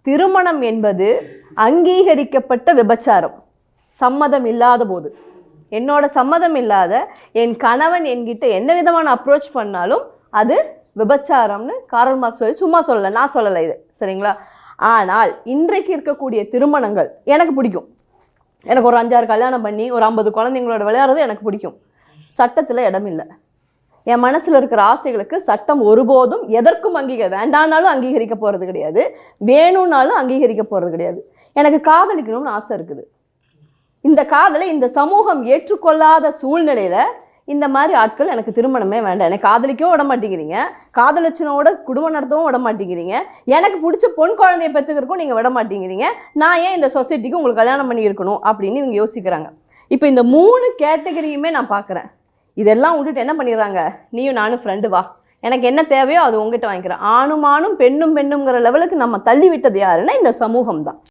திருமணம் என்பது அங்கீகரிக்கப்பட்ட விபச்சாரம். சம்மதம் இல்லாத போது, என்னோட சம்மதம் இல்லாத என் கணவன் என்கிட்ட என்ன விதமான அப்ரோச் பண்ணாலும் அது விபச்சாரம்னு கார்ல் மார்க்ஸ் சொல்லி, சும்மா சொல்லலை, நான் சொல்லலை இது, சரிங்களா? ஆனால் இன்றைக்கு இருக்கக்கூடிய திருமணங்கள் எனக்கு பிடிக்கும். எனக்கு ஒரு 5-6 கல்யாணம் பண்ணி ஒரு 50 குழந்தைங்களோட விளையாடுறது எனக்கு பிடிக்கும். சட்டத்தில் இடம் இல்லை. என் மனசில் இருக்கிற ஆசைகளுக்கு சட்டம் ஒருபோதும் எதற்கும் வேண்டானாலும் அங்கீகரிக்க போகிறது கிடையாது, வேணும்னாலும் அங்கீகரிக்க போகிறது கிடையாது. எனக்கு காதலிக்கணும்னு ஆசை இருக்குது. இந்த காதலை இந்த சமூகம் ஏற்றுக்கொள்ளாத சூழ்நிலையில் இந்த மாதிரி ஆட்கள் எனக்கு திருமணமே வேண்டாம், எனக்கு காதலிக்கவும் விட மாட்டேங்கிறீங்க, காதலிச்சனோட குடும்பம் நடத்தவும் விட மாட்டேங்கிறீங்க, எனக்கு பிடிச்ச பொன் குழந்தைய பெற்றுக்கிறக்கும் நீங்கள் விட மாட்டேங்கிறீங்க, நான் ஏன் இந்த சொசைட்டிக்கு உங்களுக்கு கல்யாணம் பண்ணி இருக்கணும் அப்படின்னு இவங்க யோசிக்கிறாங்க. இப்போ இந்த 3 கேட்டகரியுமே நான் பார்க்குறேன். இதெல்லாம் விட்டுட்டு என்ன பண்ணிடுறாங்க, நீயும் நானும் ஃப்ரெண்டு வா, எனக்கு என்ன தேவையோ அது உங்ககிட்ட வாங்கிக்கிறேன். ஆணும் ஆணும் பெண்ணும் பெண்ணுங்கிற லெவலுக்கு நம்ம தள்ளி விட்டது யாருன்னா இந்த சமூகம் தான்.